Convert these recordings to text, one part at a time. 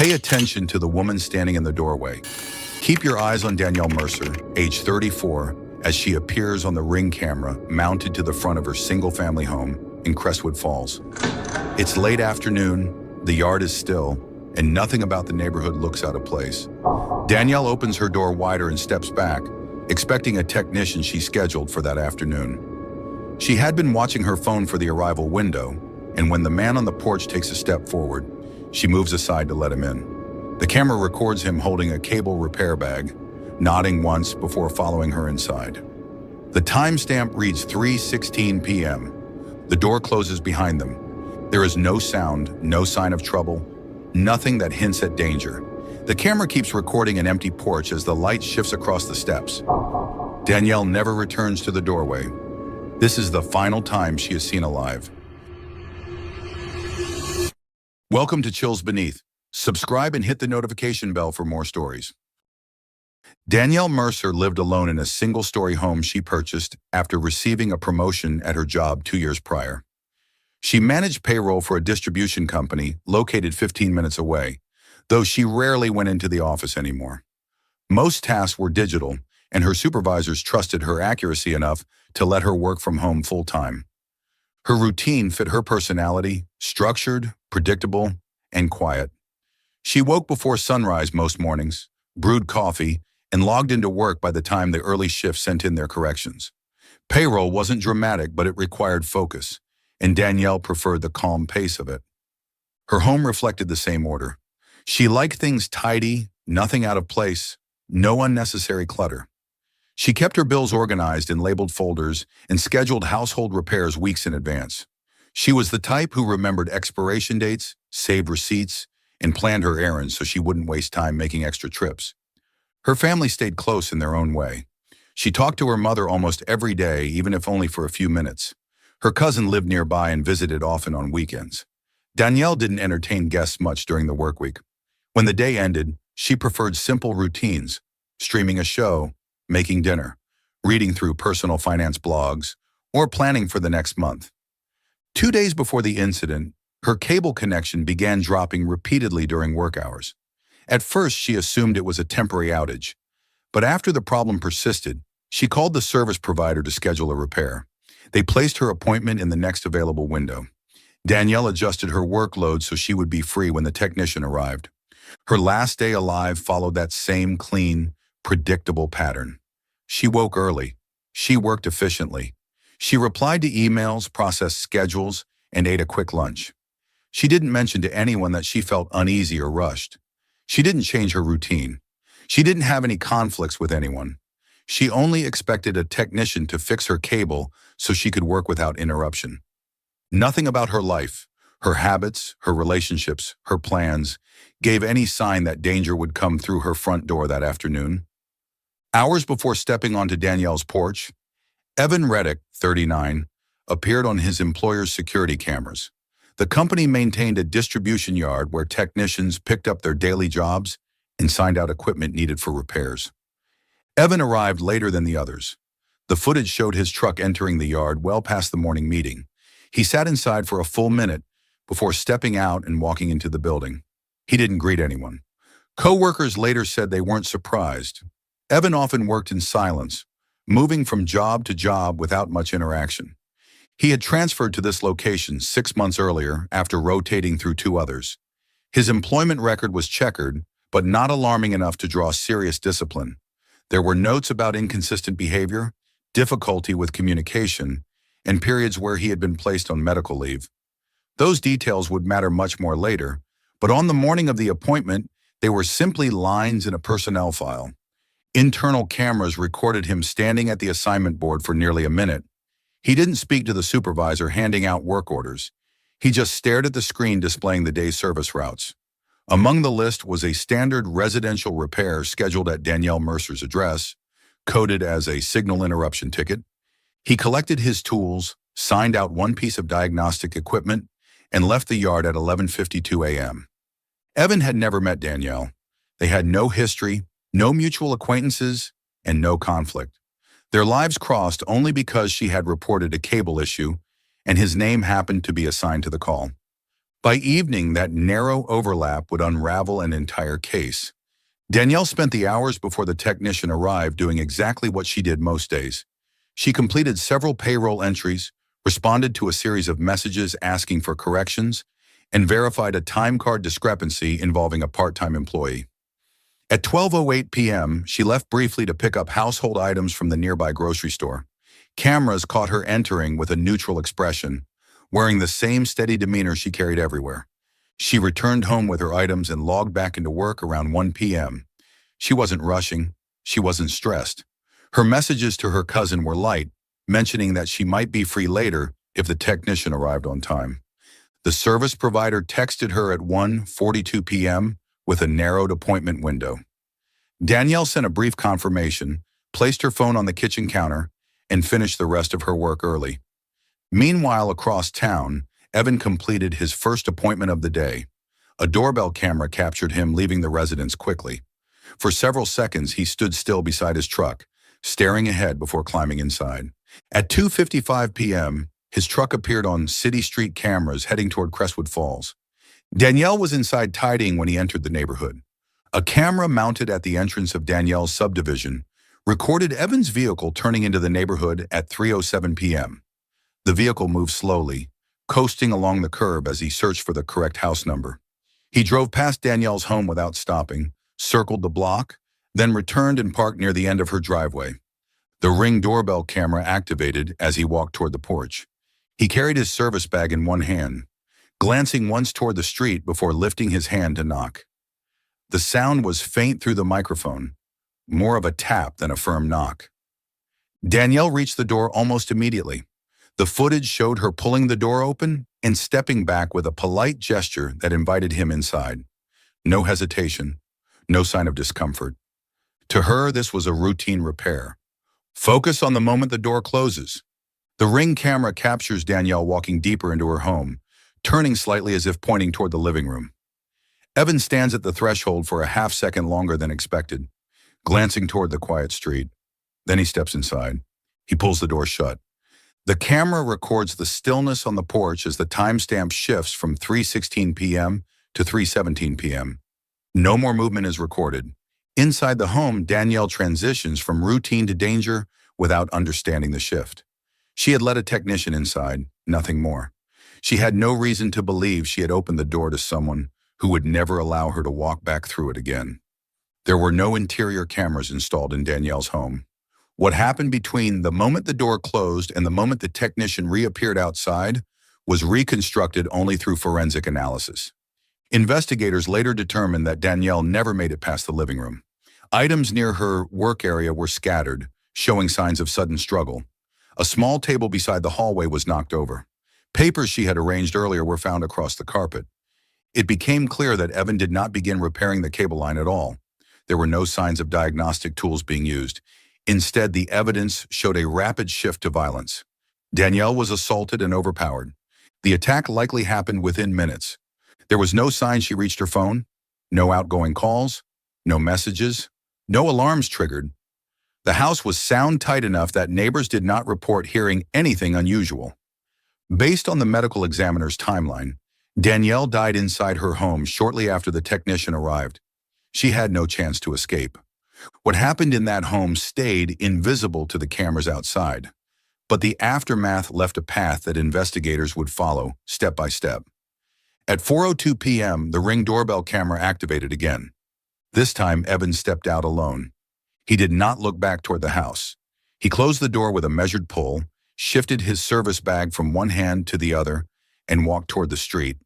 Pay attention to the woman standing in the doorway. Keep your eyes on Danielle Mercer, age 34, as she appears on the Ring camera mounted to the front of her single-family home in Crestwood Falls. It's late afternoon, the yard is still, and nothing about the neighborhood looks out of place. Danielle opens her door wider and steps back, expecting a technician she scheduled for that afternoon. She had been watching her phone for the arrival window, and when the man on the porch takes a step forward, she moves aside to let him in. The camera records him holding a cable repair bag, nodding once before following her inside. The timestamp reads 3:16 p.m. The door closes behind them. There is no sound, no sign of trouble, nothing that hints at danger. The camera keeps recording an empty porch as the light shifts across the steps. Danielle never returns to the doorway. This is the final time she is seen alive. Welcome to Chills Beneath. Subscribe and hit the notification bell for more stories. Danielle Mercer lived alone in a single-story home she purchased after receiving a promotion at her job 2 years prior. She managed payroll for a distribution company located 15 minutes away, though she rarely went into the office anymore. Most tasks were digital, and her supervisors trusted her accuracy enough to let her work from home full-time. Her routine fit her personality, structured, predictable, and quiet. She woke before sunrise most mornings, brewed coffee, and logged into work by the time the early shift sent in their corrections. Payroll wasn't dramatic, but it required focus, and Danielle preferred the calm pace of it. Her home reflected the same order. She liked things tidy, nothing out of place, no unnecessary clutter. She kept her bills organized in labeled folders and scheduled household repairs weeks in advance. She was the type who remembered expiration dates, saved receipts, and planned her errands so she wouldn't waste time making extra trips. Her family stayed close in their own way. She talked to her mother almost every day, even if only for a few minutes. Her cousin lived nearby and visited often on weekends. Danielle didn't entertain guests much during the work week. When the day ended, she preferred simple routines, streaming a show, making dinner, reading through personal finance blogs, or planning for the next month. 2 days before the incident, her cable connection began dropping repeatedly during work hours. At first, she assumed it was a temporary outage, but after the problem persisted, she called the service provider to schedule a repair. They placed her appointment in the next available window. Danielle adjusted her workload so she would be free when the technician arrived. Her last day alive followed that same clean, predictable pattern. She woke early. She worked efficiently. She replied to emails, processed schedules, and ate a quick lunch. She didn't mention to anyone that she felt uneasy or rushed. She didn't change her routine. She didn't have any conflicts with anyone. She only expected a technician to fix her cable so she could work without interruption. Nothing about her life, her habits, her relationships, her plans, gave any sign that danger would come through her front door that afternoon. Hours before stepping onto Danielle's porch, Evan Reddick, 39, appeared on his employer's security cameras. The company maintained a distribution yard where technicians picked up their daily jobs and signed out equipment needed for repairs. Evan arrived later than the others. The footage showed his truck entering the yard well past the morning meeting. He sat inside for a full minute before stepping out and walking into the building. He didn't greet anyone. Co-workers later said they weren't surprised. Evan often worked in silence, moving from job to job without much interaction. He had transferred to this location 6 months earlier after rotating through 2 others. His employment record was checkered, but not alarming enough to draw serious discipline. There were notes about inconsistent behavior, difficulty with communication, and periods where he had been placed on medical leave. Those details would matter much more later, but on the morning of the appointment, they were simply lines in a personnel file. Internal cameras recorded him standing at the assignment board for nearly a minute. He didn't speak to the supervisor handing out work orders. He just stared at the screen displaying the day's service routes. Among the list was a standard residential repair scheduled at Danielle Mercer's address, coded as a signal interruption ticket. He collected his tools, signed out one piece of diagnostic equipment, and left the yard at 11:52 a.m. Evan had never met Danielle. They had no history, no mutual acquaintances, and no conflict. Their lives crossed only because she had reported a cable issue, and his name happened to be assigned to the call. By evening, that narrow overlap would unravel an entire case. Danielle spent the hours before the technician arrived doing exactly what she did most days. She completed several payroll entries, responded to a series of messages asking for corrections, and verified a time card discrepancy involving a part-time employee. At 12:08 p.m., she left briefly to pick up household items from the nearby grocery store. Cameras caught her entering with a neutral expression, wearing the same steady demeanor she carried everywhere. She returned home with her items and logged back into work around 1 p.m. She wasn't rushing. She wasn't stressed. Her messages to her cousin were light, mentioning that she might be free later if the technician arrived on time. The service provider texted her at 1:42 p.m. with a narrowed appointment window. Danielle sent a brief confirmation, placed her phone on the kitchen counter, and finished the rest of her work early. Meanwhile, across town, Evan completed his first appointment of the day. A doorbell camera captured him leaving the residence quickly. For several seconds, he stood still beside his truck, staring ahead before climbing inside. At 2:55 p.m., his truck appeared on city street cameras heading toward Crestwood Falls. Danielle was inside tidying when he entered the neighborhood. A camera mounted at the entrance of Danielle's subdivision recorded Evan's vehicle turning into the neighborhood at 3:07 p.m. The vehicle moved slowly, coasting along the curb as he searched for the correct house number. He drove past Danielle's home without stopping, circled the block, then returned and parked near the end of her driveway. The Ring doorbell camera activated as he walked toward the porch. He carried his service bag in one hand, glancing once toward the street before lifting his hand to knock. The sound was faint through the microphone, more of a tap than a firm knock. Danielle reached the door almost immediately. The footage showed her pulling the door open and stepping back with a polite gesture that invited him inside. No hesitation, no sign of discomfort. To her, this was a routine repair. Focus on the moment the door closes. The Ring camera captures Danielle walking deeper into her home, turning slightly as if pointing toward the living room. Evan stands at the threshold for a half-second longer than expected, glancing toward the quiet street. Then he steps inside. He pulls the door shut. The camera records the stillness on the porch as the timestamp shifts from 3:16 p.m. to 3:17 p.m. No more movement is recorded. Inside the home, Danielle transitions from routine to danger without understanding the shift. She had let a technician inside, nothing more. She had no reason to believe she had opened the door to someone who would never allow her to walk back through it again. There were no interior cameras installed in Danielle's home. What happened between the moment the door closed and the moment the technician reappeared outside was reconstructed only through forensic analysis. Investigators later determined that Danielle never made it past the living room. Items near her work area were scattered, showing signs of sudden struggle. A small table beside the hallway was knocked over. Papers she had arranged earlier were found across the carpet. It became clear that Evan did not begin repairing the cable line at all. There were no signs of diagnostic tools being used. Instead, the evidence showed a rapid shift to violence. Danielle was assaulted and overpowered. The attack likely happened within minutes. There was no sign she reached her phone, no outgoing calls, no messages, no alarms triggered. The house was sound tight enough that neighbors did not report hearing anything unusual. Based on the medical examiner's timeline, Danielle died inside her home shortly after the technician arrived. She had no chance to escape. What happened in that home stayed invisible to the cameras outside, but the aftermath left a path that investigators would follow step by step. At 4:02 p.m., the Ring doorbell camera activated again. This time, Evan stepped out alone. He did not look back toward the house. He closed the door with a measured pull, shifted his service bag from one hand to the other, and walked toward the street.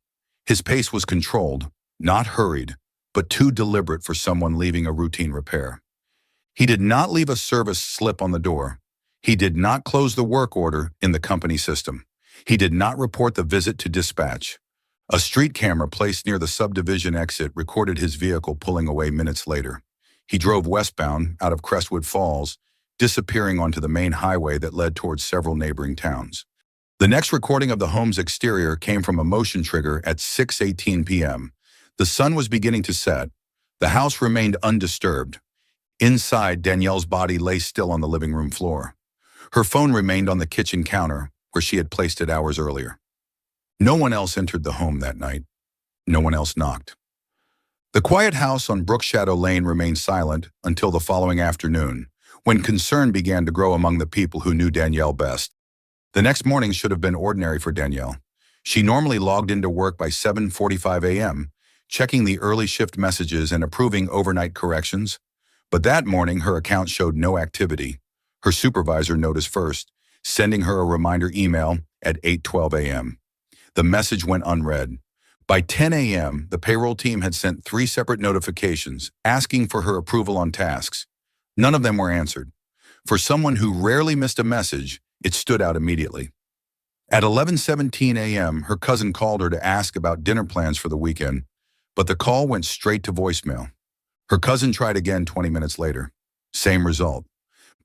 His pace was controlled, not hurried, but too deliberate for someone leaving a routine repair. He did not leave a service slip on the door. He did not close the work order in the company system. He did not report the visit to dispatch. A street camera placed near the subdivision exit recorded his vehicle pulling away minutes later. He drove westbound out of Crestwood Falls, disappearing onto the main highway that led towards several neighboring towns. The next recording of the home's exterior came from a motion trigger at 6:18 p.m. The sun was beginning to set. The house remained undisturbed. Inside, Danielle's body lay still on the living room floor. Her phone remained on the kitchen counter, where she had placed it hours earlier. No one else entered the home that night. No one else knocked. The quiet house on Brook Shadow Lane remained silent until the following afternoon, when concern began to grow among the people who knew Danielle best. The next morning should have been ordinary for Danielle. She normally logged into work by 7:45 a.m., checking the early shift messages and approving overnight corrections. But that morning, her account showed no activity. Her supervisor noticed first, sending her a reminder email at 8:12 a.m. The message went unread. By 10 a.m., the payroll team had sent 3 separate notifications asking for her approval on tasks. None of them were answered. For someone who rarely missed a message, it stood out immediately. At 11:17 a.m., her cousin called her to ask about dinner plans for the weekend, but the call went straight to voicemail. Her cousin tried again 20 minutes later. Same result.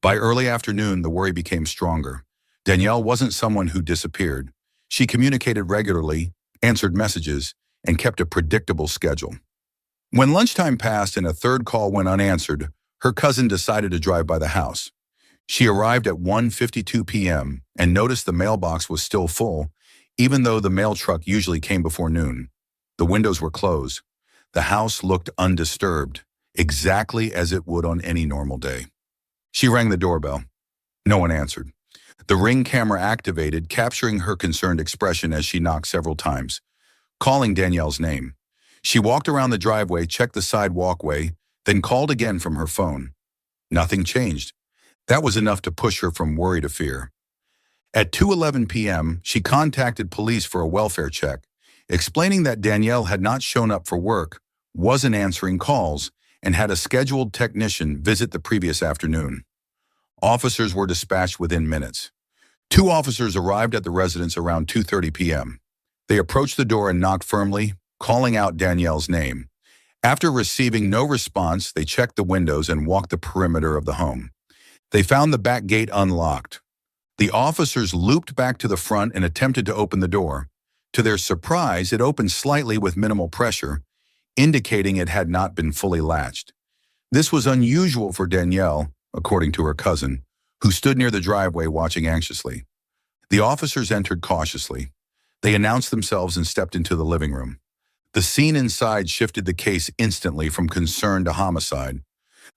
By early afternoon, the worry became stronger. Danielle wasn't someone who disappeared. She communicated regularly, answered messages, and kept a predictable schedule. When lunchtime passed and a third call went unanswered, her cousin decided to drive by the house. She arrived at 1:52 p.m. and noticed the mailbox was still full, even though the mail truck usually came before noon. The windows were closed. The house looked undisturbed, exactly as it would on any normal day. She rang the doorbell. No one answered. The Ring camera activated, capturing her concerned expression as she knocked several times, calling Danielle's name. She walked around the driveway, checked the side walkway, then called again from her phone. Nothing changed. That was enough to push her from worry to fear. At 2:11 p.m., she contacted police for a welfare check, explaining that Danielle had not shown up for work, wasn't answering calls, and had a scheduled technician visit the previous afternoon. Officers were dispatched within minutes. 2 officers arrived at the residence around 2:30 p.m. They approached the door and knocked firmly, calling out Danielle's name. After receiving no response, they checked the windows and walked the perimeter of the home. They found the back gate unlocked. The officers looped back to the front and attempted to open the door. To their surprise, it opened slightly with minimal pressure, indicating it had not been fully latched. This was unusual for Danielle, according to her cousin, who stood near the driveway watching anxiously. The officers entered cautiously. They announced themselves and stepped into the living room. The scene inside shifted the case instantly from concern to homicide.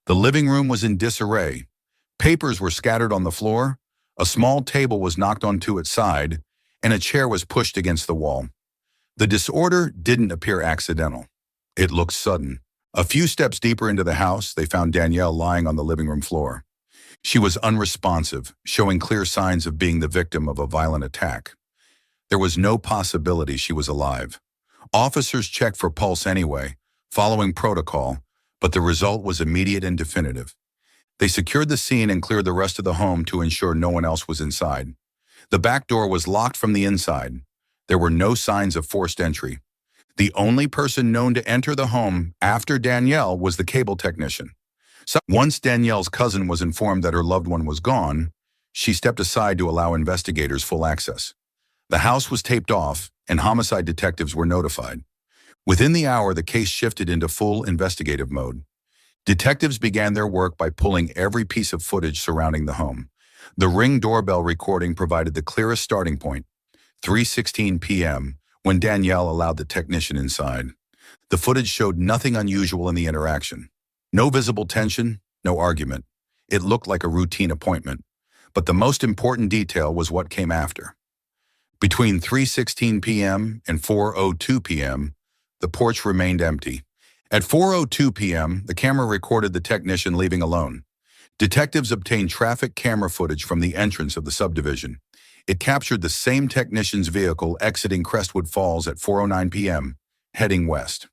The living room was in disarray. Papers were scattered on the floor, a small table was knocked onto its side, and a chair was pushed against the wall. The disorder didn't appear accidental. It looked sudden. A few steps deeper into the house, they found Danielle lying on the living room floor. She was unresponsive, showing clear signs of being the victim of a violent attack. There was no possibility she was alive. Officers checked for pulse anyway, following protocol, but the result was immediate and definitive. They secured the scene and cleared the rest of the home to ensure no one else was inside. The back door was locked from the inside. There were no signs of forced entry. The only person known to enter the home after Danielle was the cable technician. So once Danielle's cousin was informed that her loved one was gone, she stepped aside to allow investigators full access. The house was taped off, and homicide detectives were notified. Within the hour, the case shifted into full investigative mode. Detectives began their work by pulling every piece of footage surrounding the home. The Ring doorbell recording provided the clearest starting point, 3:16 p.m., when Danielle allowed the technician inside. The footage showed nothing unusual in the interaction. No visible tension, no argument. It looked like a routine appointment. But the most important detail was what came after. Between 3:16 p.m. and 4:02 p.m., the porch remained empty. At 4:02 p.m., the camera recorded the technician leaving alone. Detectives obtained traffic camera footage from the entrance of the subdivision. It captured the same technician's vehicle exiting Crestwood Falls at 4:09 p.m., heading west.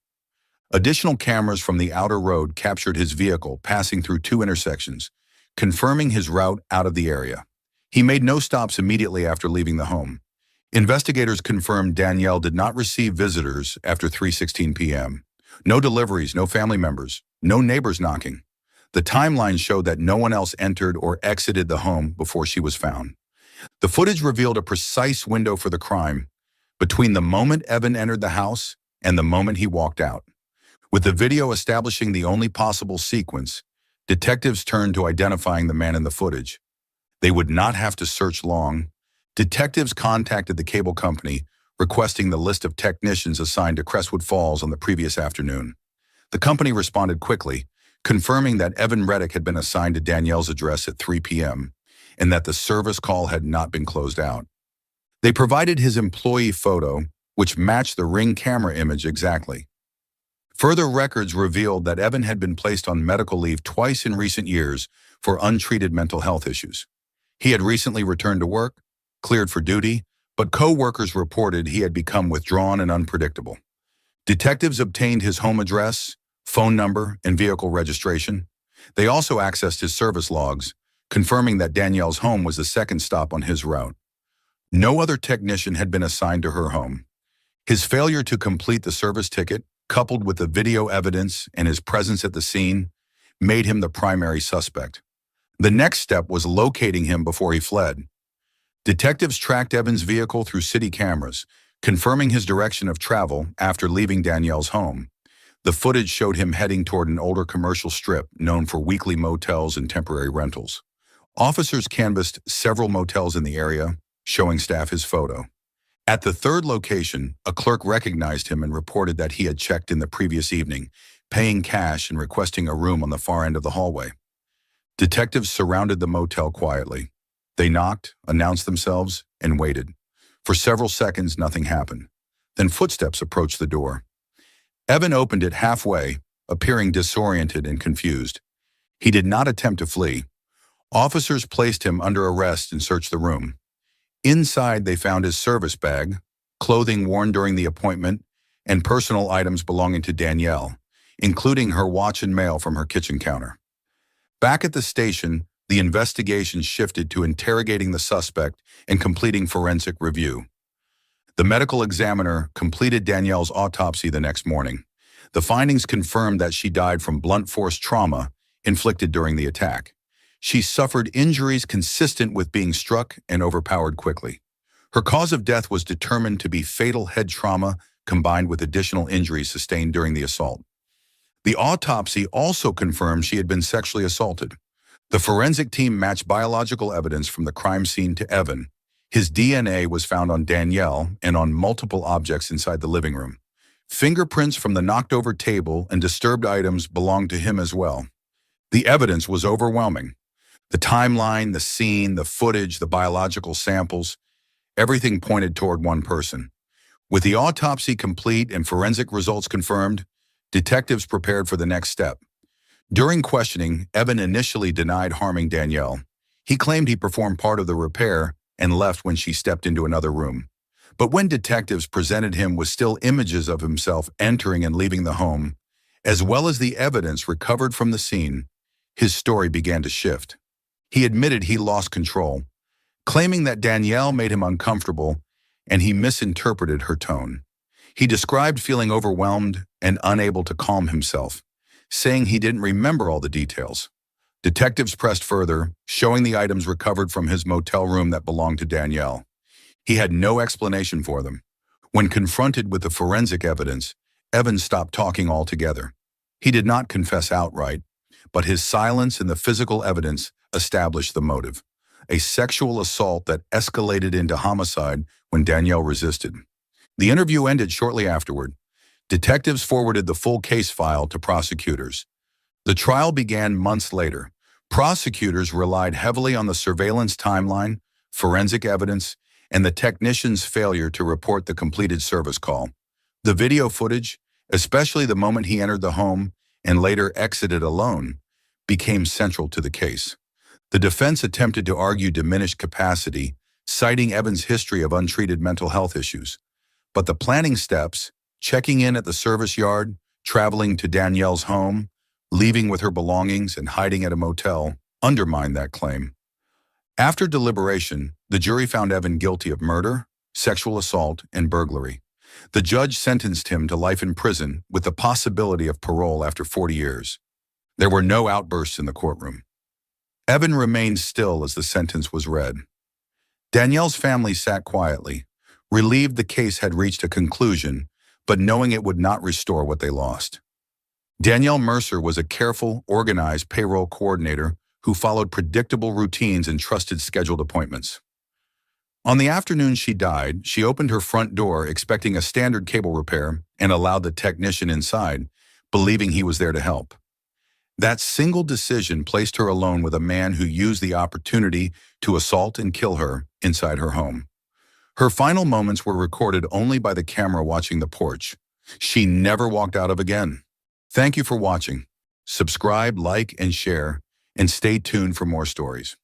Additional cameras from the outer road captured his vehicle passing through 2 intersections, confirming his route out of the area. He made no stops immediately after leaving the home. Investigators confirmed Danielle did not receive visitors after 3:16 p.m. No deliveries, no family members, no neighbors knocking. The timeline showed that no one else entered or exited the home before she was found. The footage revealed a precise window for the crime, between the moment Evan entered the house and the moment he walked out. With the video establishing the only possible sequence, detectives turned to identifying the man in the footage. They would not have to search long. Detectives contacted the cable company, requesting the list of technicians assigned to Crestwood Falls on the previous afternoon. The company responded quickly, confirming that Evan Reddick had been assigned to Danielle's address at 3 p.m. and that the service call had not been closed out. They provided his employee photo, which matched the Ring camera image exactly. Further records revealed that Evan had been placed on medical leave twice in recent years for untreated mental health issues. He had recently returned to work, cleared for duty, but co-workers reported he had become withdrawn and unpredictable. Detectives obtained his home address, phone number, and vehicle registration. They also accessed his service logs, confirming that Danielle's home was the second stop on his route. No other technician had been assigned to her home. His failure to complete the service ticket, coupled with the video evidence and his presence at the scene, made him the primary suspect. The next step was locating him before he fled. Detectives tracked Evan's vehicle through city cameras, confirming his direction of travel after leaving Danielle's home. The footage showed him heading toward an older commercial strip known for weekly motels and temporary rentals. Officers canvassed several motels in the area, showing staff his photo. At the third location, a clerk recognized him and reported that he had checked in the previous evening, paying cash and requesting a room on the far end of the hallway. Detectives surrounded the motel quietly. They knocked, announced themselves, and waited. For several seconds, nothing happened. Then footsteps approached the door. Evan opened it halfway, appearing disoriented and confused. He did not attempt to flee. Officers placed him under arrest and searched the room. Inside, they found his service bag, clothing worn during the appointment, and personal items belonging to Danielle, including her watch and mail from her kitchen counter. Back at the station, the investigation shifted to interrogating the suspect and completing forensic review. The medical examiner completed Danielle's autopsy the next morning. The findings confirmed that she died from blunt force trauma inflicted during the attack. She suffered injuries consistent with being struck and overpowered quickly. Her cause of death was determined to be fatal head trauma combined with additional injuries sustained during the assault. The autopsy also confirmed she had been sexually assaulted. The forensic team matched biological evidence from the crime scene to Evan. His DNA was found on Danielle and on multiple objects inside the living room. Fingerprints from the knocked-over table and disturbed items belonged to him as well. The evidence was overwhelming. The timeline, the scene, the footage, the biological samples, everything pointed toward one person. With the autopsy complete and forensic results confirmed, detectives prepared for the next step. During questioning, Evan initially denied harming Danielle. He claimed he performed part of the repair and left when she stepped into another room. But when detectives presented him with still images of himself entering and leaving the home, as well as the evidence recovered from the scene, his story began to shift. He admitted he lost control, claiming that Danielle made him uncomfortable and he misinterpreted her tone. He described feeling overwhelmed and unable to calm himself, saying he didn't remember all the details. Detectives pressed further, showing the items recovered from his motel room that belonged to Danielle. He had no explanation for them. When confronted with the forensic evidence, Evan stopped talking altogether. He did not confess outright, but his silence and the physical evidence established the motive, a sexual assault that escalated into homicide when Danielle resisted. The interview ended shortly afterward. Detectives forwarded the full case file to prosecutors. The trial began months later. Prosecutors relied heavily on the surveillance timeline, forensic evidence, and the technician's failure to report the completed service call. The video footage, especially the moment he entered the home and later exited alone, became central to the case. The defense attempted to argue diminished capacity, citing Evan's history of untreated mental health issues. But the planning steps, checking in at the service yard, traveling to Danielle's home, leaving with her belongings, and hiding at a motel, undermined that claim. After deliberation, the jury found Evan guilty of murder, sexual assault, and burglary. The judge sentenced him to life in prison with the possibility of parole after 40 years. There were no outbursts in the courtroom. Evan remained still as the sentence was read. Danielle's family sat quietly, relieved the case had reached a conclusion, but knowing it would not restore what they lost. Danielle Mercer was a careful, organized payroll coordinator who followed predictable routines and trusted scheduled appointments. On the afternoon she died, she opened her front door expecting a standard cable repair and allowed the technician inside, believing he was there to help. That single decision placed her alone with a man who used the opportunity to assault and kill her inside her home. Her final moments were recorded only by the camera watching the porch. She never walked out of again. Thank you for watching. Subscribe, like, and share, and stay tuned for more stories.